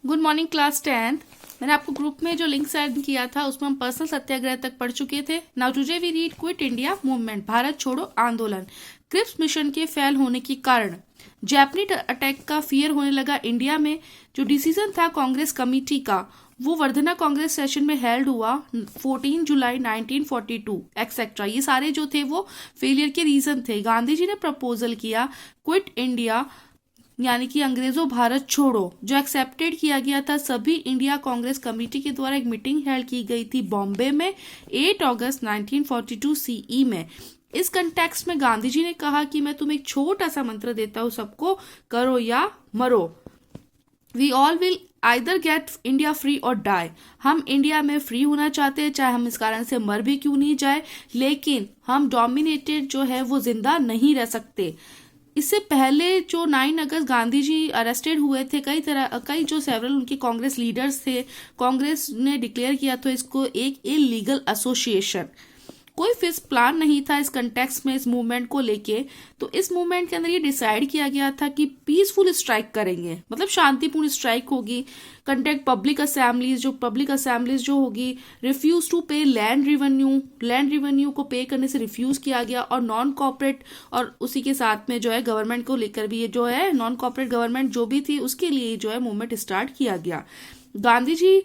Good morning class 10th। मैंने आपको group में जो लिंक सेंड किया था उसमें हम पर्सनल सत्याग्रह तक पढ़ चुके थे। Now today we read Quit India movement, Bharat छोड़ो आंदोलन। क्रिप्स मिशन के फेल होने के कारण जैपनीज अटैक का फियर होने लगा इंडिया में। जो डिसीजन था कांग्रेस कमेटी का वो वर्धना कांग्रेस सेशन में हेल्ड हुआ 14 जुलाई 1942 एक्सेट्रा। ये सारे जो थे वो फेलियर के रीजन थे। गांधी जी ने प्रपोजल किया क्विट इंडिया यानी कि अंग्रेजों भारत छोड़ो, जो एक्सेप्टेड किया गया था। सभी इंडिया कांग्रेस कमेटी के द्वारा एक मीटिंग हेल्ड की गई थी बॉम्बे में 8 अगस्त 1942 सीई में। इस कंटेक्स्ट में गांधी जी ने कहा कि मैं तुम्हें एक छोटा सा मंत्र देता हूं, सबको करो या मरो। We all will either get India free और डाई। हम इंडिया में फ्री होना चाहते हैं, चाहे हम इस कारण से मर भी क्यों नहीं जाए, लेकिन हम डोमिनेटेड जो है वो जिंदा नहीं रह सकते। इससे पहले जो 9 अगस्त गांधी जी अरेस्टेड हुए थे, कई जो सेवरल उनके कांग्रेस लीडर्स थे, कांग्रेस ने डिक्लेयर किया था इसको एक इलीगल एसोसिएशन। कोई फिक्स प्लान नहीं था इस कंटेक्स्ट में इस मूवमेंट को लेके। तो इस मूवमेंट के अंदर ये डिसाइड किया गया था कि पीसफुल स्ट्राइक करेंगे, मतलब शांतिपूर्ण स्ट्राइक होगी। कंटेक्ट पब्लिक असेंबलीज जो होगी। रिफ्यूज टू पे लैंड रेवेन्यू को पे करने से रिफ्यूज किया गया। और नॉन कॉर्पोरेट और उसी के साथ में जो है गवर्नमेंट को लेकर भी ये जो है नॉन कॉर्पोरेट गवर्नमेंट जो भी थी उसके लिए जो है मूवमेंट स्टार्ट किया गया। Gandhi ji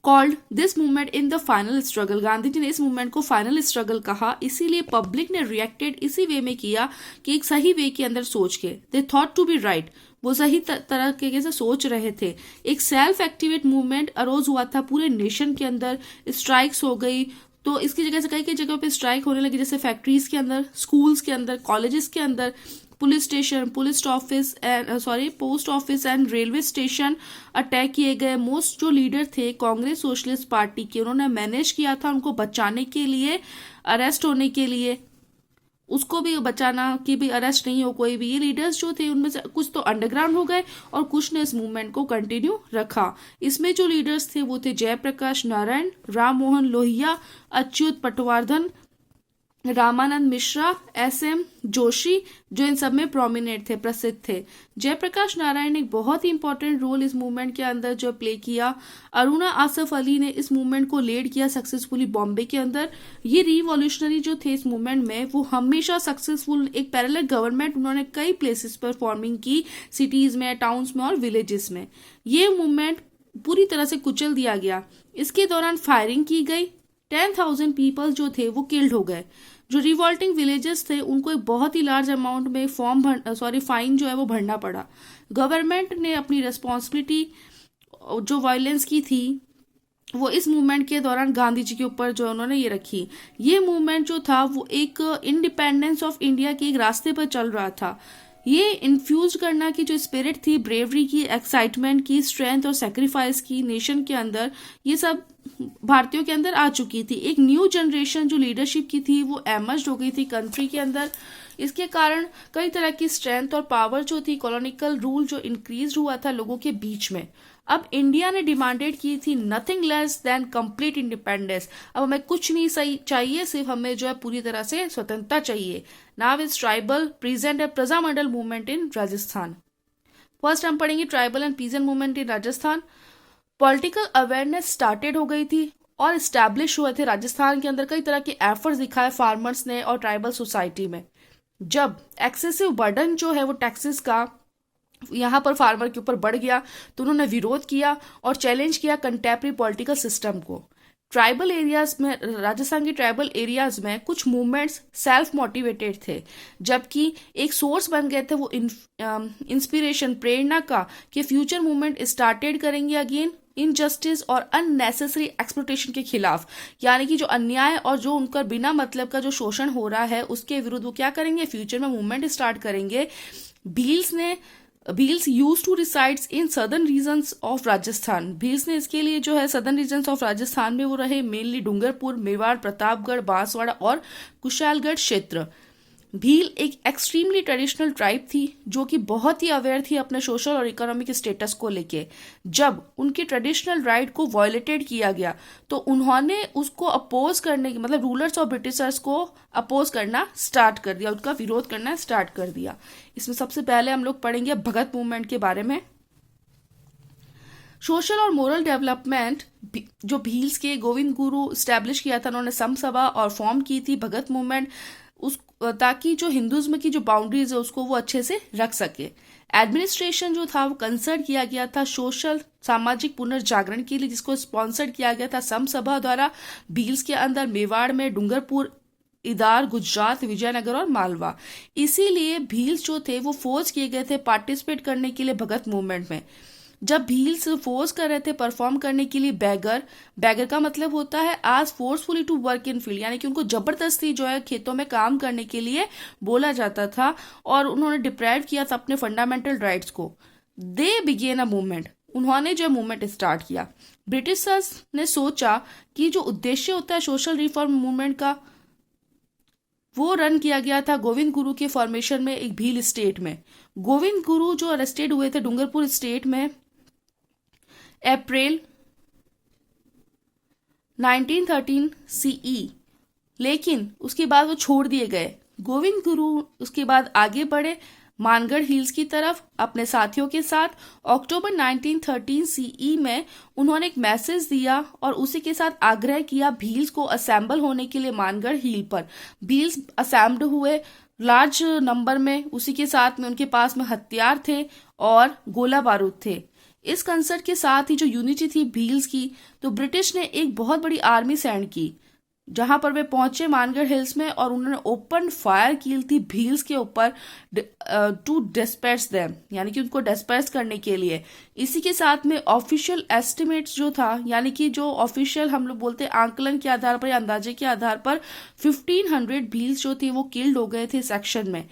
called this movement in the final struggle. Gandhi ji ने इस मूवमेंट को फाइनल स्ट्रगल कहा, इसीलिए पब्लिक ने रिएक्टेड इसी वे में किया कि एक सही वे के अंदर सोच के। They thought to be right, वो सही तरह के से सोच रहे थे। एक सेल्फ एक्टिवेट मूवमेंट अरोज हुआ था पूरे नेशन के अंदर। स्ट्राइक्स हो गई, तो इसकी जगह से कई कई जगह पे स्ट्राइक होने लगी, जैसे फैक्ट्रीज के अंदर, स्कूल्स के अंदर, कॉलेजेस के अंदर, police station, post office and railway station attack किए गए। मोस्ट जो लीडर थे कांग्रेस सोशलिस्ट पार्टी के, उन्होंने मैनेज किया था उनको बचाने के लिए, अरेस्ट होने के लिए, उसको भी बचाना कि भी अरेस्ट नहीं हो कोई भी। ये लीडर्स जो थे उनमें से कुछ तो अंडरग्राउंड हो गए और कुछ ने इस मूवमेंट को कंटिन्यू रखा। इसमें जो लीडर्स थे वो थे जयप्रकाश नारायण, राम मोहन लोहिया, अच्युत पटवर्धन, रामानंद मिश्रा, एस.एम. जोशी, जो इन सब में प्रोमिनेंट थे, प्रसिद्ध थे। जयप्रकाश नारायण ने एक बहुत ही इंपॉर्टेंट रोल इस मूवमेंट के अंदर जो प्ले किया। अरुणा आसफ अली ने इस मूवमेंट को लीड किया सक्सेसफुली बॉम्बे के अंदर। ये रिवॉल्यूशनरी जो थे इस मूवमेंट में वो हमेशा सक्सेसफुल, एक पैरेलल गवर्नमेंट उन्होंने कई प्लेसेस पर फॉर्मिंग की, सिटीज में, टाउन्स में और विलेजेस में। ये मूवमेंट पूरी तरह से कुचल दिया गया। इसके दौरान फायरिंग की गई, 10,000 पीपल जो थे वो किल्ड हो गए। जो रिवॉल्टिंग विलेजेस थे उनको एक बहुत ही लार्ज अमाउंट में फाइन जो है वो भरना पड़ा। गवर्नमेंट ने अपनी रेस्पॉन्सिबिलिटी जो वायलेंस की थी वो इस मूवमेंट के दौरान गांधी जी के ऊपर जो उन्होंने ये रखी। ये मूवमेंट जो था वो एक इंडिपेंडेंस ऑफ इंडिया के एक रास्ते पर चल रहा था। ये इन्फ्यूज करना की जो स्पिरिट थी, ब्रेवरी की, एक्साइटमेंट की, स्ट्रेंथ और सेक्रीफाइस की नेशन के अंदर, ये सब भारतीयों के अंदर आ चुकी थी। एक न्यू जनरेशन जो लीडरशिप की थी वो एमर्ज हो गई थी कंट्री के अंदर। इसके कारण कई तरह की स्ट्रेंथ और पावर जो थी, कॉलोनिकल रूल जो इंक्रीज हुआ था लोगों के बीच में। अब इंडिया ने डिमांडेड की थी nothing less than complete independence. अब हमें कुछ नहीं सही चाहिए, सिर्फ हमें जो है पूरी तरह से स्वतंत्रता चाहिए। Now is tribal present and Prajamandal movement in Rajasthan. First हम पढ़ेंगे tribal and peasant movement in Rajasthan. Political awareness started हो गई थी और स्टैब्लिश हुए थे राजस्थान के अंदर। कई तरह के एफर्ट्स दिखाए फार्मर्स ने और ट्राइबल सोसाइटी में। जब एक्सेसिव बर्डन जो है वो टैक्सेस का यहाँ पर फार्मर के ऊपर बढ़ गया तो उन्होंने विरोध किया और चैलेंज किया कंटेम्प्रेरी पॉलिटिकल सिस्टम को। ट्राइबल एरियाज में, राजस्थान के ट्राइबल एरियाज में कुछ मूवमेंट्स सेल्फ मोटिवेटेड थे, जबकि एक सोर्स बन गए थे वो इंस्पिरेशन, प्रेरणा का, कि फ्यूचर मूवमेंट स्टार्टेड करेंगे अगेन इनजस्टिस और अननेसेसरी एक्सप्लोटेशन के खिलाफ। यानी कि जो अन्याय और जो उनका बिना मतलब का जो शोषण हो रहा है उसके विरुद्ध वो क्या करेंगे, फ्यूचर में मूवमेंट स्टार्ट करेंगे। Bhils use to resides in southern regions of Rajasthan. Bhils ने इसके लिए जो है सदर्न रीजन्स ऑफ राजस्थान में वो रहे, मेनली डूंगरपुर, मेवाड़, प्रतापगढ़, बांसवाड़ा और कुशालगढ़ क्षेत्र। भील एक एक्सट्रीमली ट्रेडिशनल ट्राइब थी जो कि बहुत ही अवेयर थी अपने सोशल और इकोनॉमिक स्टेटस को लेके। जब उनके ट्रेडिशनल राइट को वायलेटेड किया गया तो उन्होंने उसको अपोज करने की, मतलब रूलर्स और ब्रिटिशर्स को अपोज करना स्टार्ट कर दिया, उनका विरोध करना स्टार्ट कर दिया। इसमें सबसे पहले हम लोग पढ़ेंगे भगत मूवमेंट के बारे में। सोशल और मोरल डेवलपमेंट जो भील्स के गोविंद गुरु स्टैब्लिश किया था, उन्होंने सम सभा और फॉर्म की थी भगत मूवमेंट, उस ताकि जो हिंदुज्म की जो बाउंड्रीज है उसको वो अच्छे से रख सके। एडमिनिस्ट्रेशन जो था वो कंसर्न किया गया था सोशल सामाजिक पुनर्जागरण के लिए, जिसको स्पॉन्सर्ड किया गया था सम सभा द्वारा। भील्स के अंदर मेवाड़ में डूंगरपुर, इदार, गुजरात, विजयनगर और मालवा। इसीलिए भील्स जो थे वो फोर्स किए गए थे पार्टिसिपेट करने के लिए भगत मूवमेंट में। जब भील्स फोर्स कर रहे थे परफॉर्म करने के लिए बैगर का मतलब होता है आज forcefully to work in field, यानी कि उनको जबरदस्ती जो है खेतों में काम करने के लिए बोला जाता था और उन्होंने डिप्राइव किया था अपने फंडामेंटल राइट्स को। दे बिगेन अ मूवमेंट, उन्होंने जो मूवमेंट स्टार्ट किया। ब्रिटिशर्स ने सोचा कि जो उद्देश्य होता है सोशल रिफॉर्म मूवमेंट का वो रन किया गया था गोविंद गुरु के फॉर्मेशन में एक भील स्टेट में। गोविंद गुरु जो अरेस्टेड हुए थे डूंगरपुर स्टेट में अप्रैल 1913 सीई, लेकिन उसके बाद वो छोड़ दिए गए। गोविंद गुरु उसके बाद आगे बढ़े मानगढ़ हिल्स की तरफ अपने साथियों के साथ। अक्टूबर 1913 सीई में उन्होंने एक मैसेज दिया और उसी के साथ आग्रह किया भील्स को असेंबल होने के लिए मानगढ़ हिल पर। भील्स असेंब्ल्ड हुए लार्ज नंबर में, उसी के साथ में उनके पास में हथियार थे और गोला बारूद थे। इस कंसर्ट के साथ ही जो यूनिटी थी भील्स की, तो ब्रिटिश ने एक बहुत बड़ी आर्मी सेंड की जहां पर वे पहुंचे मानगढ़ हिल्स में और उन्होंने ओपन फायर की थी भील्स के ऊपर टू डिस्पर्स देम, यानी कि उनको डिस्पर्स करने के लिए। इसी के साथ में ऑफिशियल एस्टिमेट्स जो था, यानी कि जो ऑफिशियल हम लोग बोलते हैं आंकलन के आधार पर या अंदाजे के आधार पर 1500 भील्स जो थे वो किल्ड हो गए थे सेक्शन में।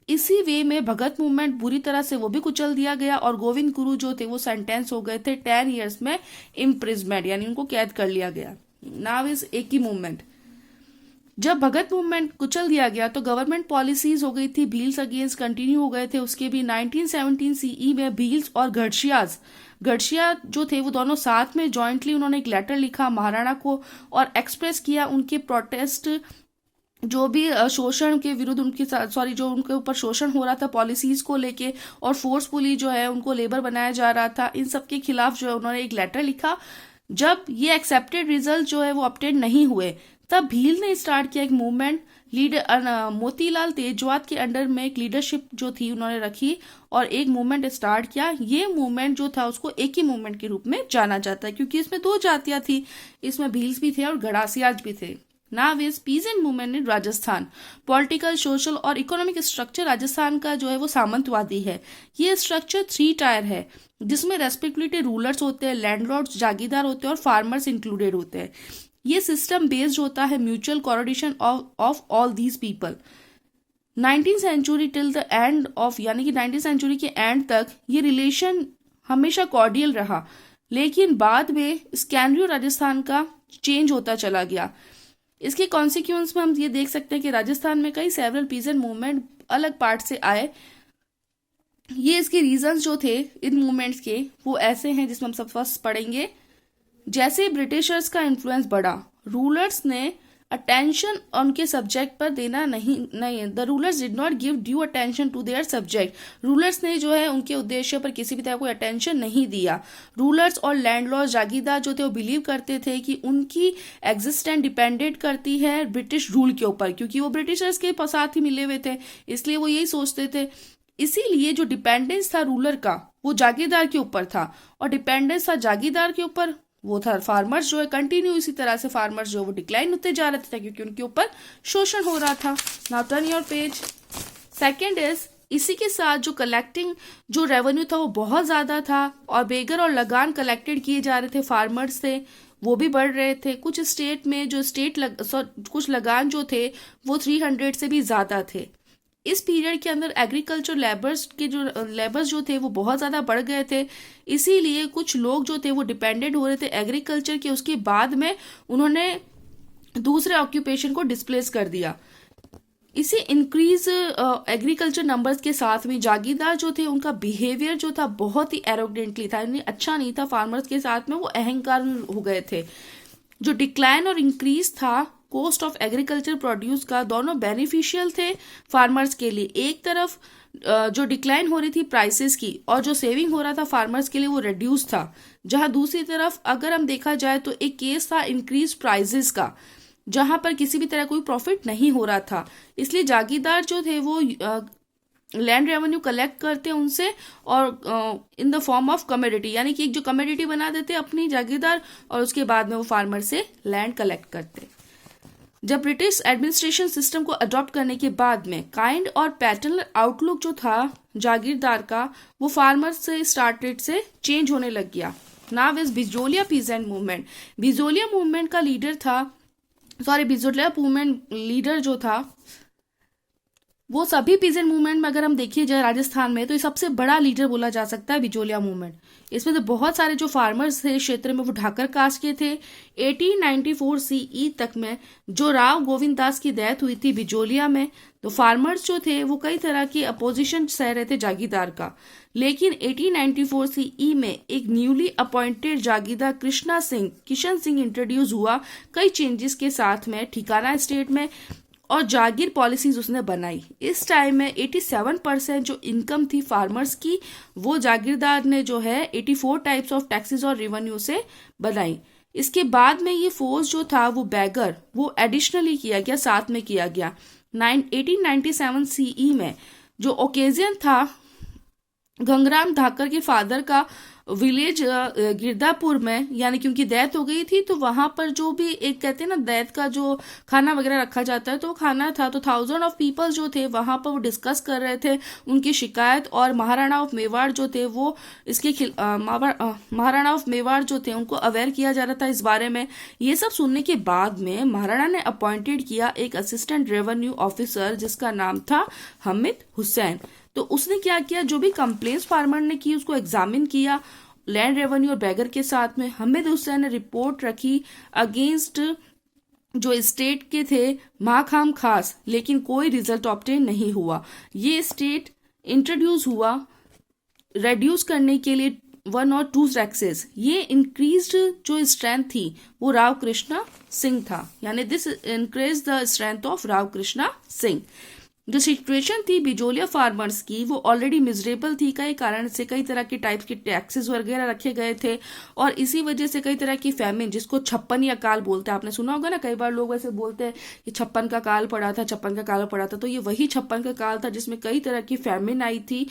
इसी वे में भगत मूवमेंट बुरी तरह से वो भी कुचल दिया गया और गोविंद गुरु जो थे वो सेंटेंस हो गए थे 10 ईयर्स में इम्प्रिजमेंट, यानी उनको कैद कर लिया गया। नाउ इज एक ही मूवमेंट। जब भगत मूवमेंट कुचल दिया गया तो गवर्नमेंट पॉलिसीज हो गई थी भील्स अगेंस्ट कंटिन्यू हो गए थे। उसके भी 1917 सीई में भील्स और गढ़शिया जो थे वो दोनों साथ में जॉइंटली उन्होंने एक लेटर लिखा महाराणा को और एक्सप्रेस किया उनके प्रोटेस्ट, जो भी शोषण के विरुद्ध उनके जो उनके ऊपर शोषण हो रहा था पॉलिसीज को लेके और फोर्सफुली जो है उनको लेबर बनाया जा रहा था, इन सब के खिलाफ जो है उन्होंने एक लेटर लिखा। जब ये एक्सेप्टेड रिजल्ट जो है वो ऑब्टेन नहीं हुए तब भील ने स्टार्ट किया एक मूवमेंट। लीडर मोतीलाल तेजवात के अंडर में एक लीडरशिप जो थी उन्होंने रखी और एक मूवमेंट स्टार्ट किया। ये मूवमेंट जो था उसको एक ही मूवमेंट के रूप में जाना जाता है क्योंकि इसमें दो जातियां थी, इसमें भील्स भी थे और गड़ासियाज भी थे। Now is peasant movement in Rajasthan. Political, social और इकोनॉमिक स्ट्रक्चर राजस्थान का जो है वो सामंतवादी है। ये स्ट्रक्चर 3 टायर है जिसमें रेस्पेक्टिवली रूलर्स होते हैं, लैंडलॉर्ड्स जागीरदार होते हैं और फार्मर्स इंक्लूडेड होते हैं। ये सिस्टम बेस्ड होता है mutual coordination of all these people. 19th century till the end of, यानी कि 19th सेंचुरी के एंड तक ये रिलेशन हमेशा कॉर्डियल रहा, लेकिन बाद में स्कैनरियो राजस्थान का चेंज होता चला गया। इसके कॉन्सिक्वेंस में हम ये देख सकते हैं कि राजस्थान में कई सेवरल पीजेंट मूवमेंट अलग पार्ट से आए। ये इसके रीजंस जो थे इन मूवमेंट्स के वो ऐसे हैं जिसमें हम सब फर्स्ट पढ़ेंगे। जैसे ब्रिटिशर्स का इन्फ्लुएंस बढ़ा, रूलर्स ने अटेंशन उनके सब्जेक्ट पर देना नहीं the rulers did not give due attention to their subject. Rulers ने जो है उनके उद्देश्य पर किसी भी तरह कोई अटेंशन नहीं दिया। रूलर्स और लैंडलॉर्ड जागीरदार जो थे वो बिलीव करते थे कि उनकी एग्जिस्टेंस डिपेंडेंट करती है ब्रिटिश रूल के ऊपर, क्योंकि वो ब्रिटिशर्स के साथ ही मिले हुए थे, इसलिए वो यही सोचते थे। इसीलिए जो डिपेंडेंस था रूलर का वो जागीरदार के ऊपर था और डिपेंडेंस था जागीरदार के ऊपर वो था फार्मर्स जो है कंटिन्यू इसी तरह से फार्मर्स जो वो डिक्लाइन होते जा रहे थे क्योंकि उनके ऊपर शोषण हो रहा था। Now turn your page. Second is इसी के साथ जो कलेक्टिंग जो रेवेन्यू था वो बहुत ज्यादा था और बेगर और लगान कलेक्टेड किए जा रहे थे फार्मर्स से, वो भी बढ़ रहे थे। कुछ स्टेट में जो कुछ लगान जो थे वो 300 से भी ज्यादा थे। इस पीरियड के अंदर एग्रीकल्चर लेबर्स जो थे वो बहुत ज़्यादा बढ़ गए थे, इसीलिए कुछ लोग जो थे वो डिपेंडेंट हो रहे थे एग्रीकल्चर के। उसके बाद में उन्होंने दूसरे ऑक्यूपेशन को डिस्प्लेस कर दिया। इसी इंक्रीज एग्रीकल्चर नंबर्स के साथ में जागीरदार जो थे उनका बिहेवियर जो था बहुत ही एरोगेंटली था, यानी अच्छा नहीं था। फार्मर्स के साथ में वो अहंकार हो गए थे। जो डिक्लाइन और इंक्रीज था कॉस्ट ऑफ एग्रीकल्चर प्रोड्यूस का, दोनों बेनिफिशियल थे फार्मर्स के लिए। एक तरफ जो डिक्लाइन हो रही थी प्राइसेस की और जो सेविंग हो रहा था फार्मर्स के लिए वो रिड्यूस था। जहां दूसरी तरफ अगर हम देखा जाए तो एक केस था इंक्रीज प्राइसेस का, जहां पर किसी भी तरह कोई प्रॉफिट नहीं हो रहा था। इसलिए जागीरदार जो थे वो लैंड रेवेन्यू कलेक्ट करते उनसे और in the form of commodity, यानी कि एक जो कमोडिटी बना देते अपनी जागीरदार और उसके बाद में वो फार्मर से लैंड कलेक्ट करते। जब ब्रिटिश एडमिनिस्ट्रेशन सिस्टम को अडॉप्ट करने के बाद में काइंड और पैटर्नल आउटलुक जो था जागीरदार का वो फार्मर से स्टार्टेड से चेंज होने लग गया। Now is Bijolia peasant movement. Bijolia movement का लीडर था, बिजोलिया मूवमेंट लीडर जो था वो सभी पीजेंट मूवमेंट में अगर हम देखिए जाए राजस्थान में तो ये सबसे बड़ा लीडर बोला जा सकता है बिजोलिया मूवमेंट। इसमें तो बहुत सारे जो फार्मर्स थे क्षेत्र में वो ढाकर कास्ट के थे। 1894 सीई तक में जो राव गोविंद दास की डेथ हुई थी बिजोलिया में, तो फार्मर्स जो थे वो कई तरह की अपोजिशन सह रहे थे जागीरदार का। लेकिन 1894 सीई में एक newly appointed jagirdar Kishan Singh introduce हुआ कई चेंजेस के साथ में ठिकाना स्टेट में, और जागीर पॉलिसीज उसने बनाई। इस टाइम में 87% जो इनकम थी फार्मर्स की वो जागीरदार ने जो है 84 टाइप्स ऑफ टैक्सेस और रेवेन्यू से बनाई। इसके बाद में ये फोर्स जो था वो बैगर वो एडिशनली किया गया, साथ में किया गया। 1897 सीई में जो ओकेजन था गंगराम धाकर के फादर का विलेज गिरदापुर में, यानी कि उनकी डेथ हो गई थी, तो वहां पर जो भी एक कहते हैं ना डेथ का जो खाना वगैरह रखा जाता है तो खाना था, तो 1000 ऑफ पीपल जो थे वहां पर वो डिस्कस कर रहे थे उनकी शिकायत। और महाराणा ऑफ मेवाड़ जो थे वो इसके महाराणा ऑफ मेवाड़ जो थे उनको अवेयर किया जा रहा था इस बारे में। ये सब सुनने के बाद में महाराणा ने अपॉइंटेड किया एक असिस्टेंट रेवेन्यू ऑफिसर जिसका नाम था हमीद हुसैन। तो उसने क्या किया, जो भी कंप्लेंट्स फार्मर ने की उसको एग्जामिन किया लैंड रेवेन्यू और बैगर के साथ में। हमीद हुसैन ने रिपोर्ट रखी अगेंस्ट जो स्टेट के थे माखाम खास, लेकिन कोई रिजल्ट ऑब्टेन नहीं हुआ। ये स्टेट इंट्रोड्यूस हुआ रेड्यूस करने के लिए 1 और 2 टैक्सेस। ये इंक्रीज्ड जो स्ट्रेंथ थी वो राव कृष्णा सिंह था, यानी this increase the strength of Rao Krishna Singh. जो सिचुएशन थी बिजोलिया फार्मर्स की वो ऑलरेडी मिजरेबल थी, कई कारण से कई तरह के टाइप के टैक्सेस वगैरह रखे गए थे और इसी वजह से कई तरह की फैमिन जिसको 56 या काल बोलते हैं, आपने सुना होगा ना, कई बार लोग वैसे बोलते हैं कि 56 का काल पड़ा था, 56 का काल पड़ा था, तो ये वही 56 का काल था जिसमें कई तरह की फैमिन आई थी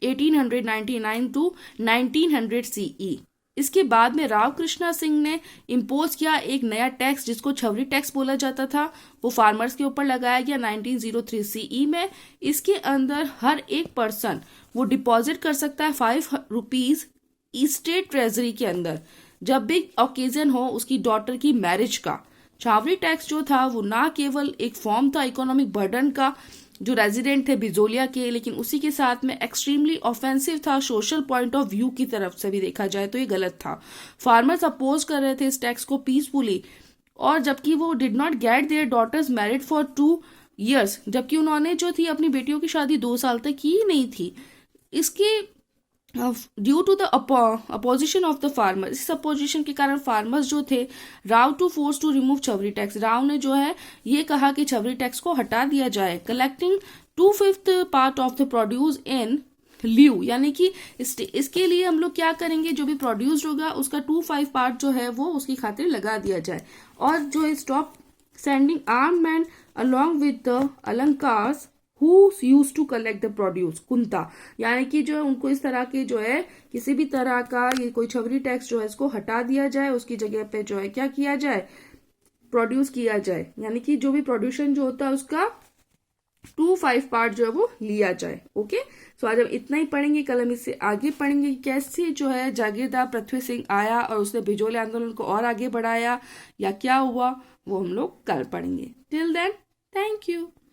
1899 टू 1900 सीई। इसके बाद में राव कृष्णा सिंह ने इम्पोज किया एक नया टैक्स जिसको छवरी टैक्स बोला जाता था, वो फार्मर्स के ऊपर लगाया गया 1903 सीई में। इसके अंदर हर एक पर्सन वो डिपॉजिट कर सकता है 5 रुपीज स्टेट ट्रेजरी के अंदर जब भी ओकेजन हो उसकी डॉटर की मैरिज का। छावरी टैक्स जो था वो ना केवल एक फॉर्म था इकोनॉमिक बर्डन का जो रेजिडेंट थे बिजोलिया के, लेकिन उसी के साथ में एक्सट्रीमली ऑफेंसिव था सोशल पॉइंट ऑफ व्यू की तरफ से भी देखा जाए तो ये गलत था। फार्मर्स अपोज कर रहे थे इस टैक्स को पीसफुली, और जबकि वो did not get their daughters married for 2 years, जबकि उन्होंने जो थी अपनी बेटियों की शादी 2 साल तक की ही नहीं थी। इसके due to the opposition of the farmer, इस अपोजिशन के कारण फार्मर्स जो थे Rao to force to remove Chhavri tax, Rao ने जो है ये कहा कि छवरी टैक्स को हटा दिया जाए। Collecting 2/5 part of the produce in lieu, यानी कि इसके लिए हम लोग क्या करेंगे, जो भी प्रोड्यूस्ड होगा उसका 2/5 पार्ट जो है वो उसकी खातिर लगा दिया जाए। और जो stop sending arm man along with the अलंकार्स who used to collect the produce, kunta, यानी कि जो है उनको इस तरह के जो है किसी भी तरह का ये कोई छवरी टैक्स जो है इसको हटा दिया जाए, उसकी जगह पे जो है क्या किया जाए, प्रोड्यूस किया जाए, यानी कि जो भी प्रोड्यूशन जो होता है उसका 2/5 पार्ट जो है वो लिया जाए। ओके, सो आज हम इतना ही पढ़ेंगे, कल हम इससे आगे पढ़ेंगे कैसे जो है जागीरदार पृथ्वी सिंह आया और उसने बिजोलिया आंदोलन को और आगे बढ़ाया या क्या हुआ, वो हम लोग कल पढ़ेंगे। Till then, thank you.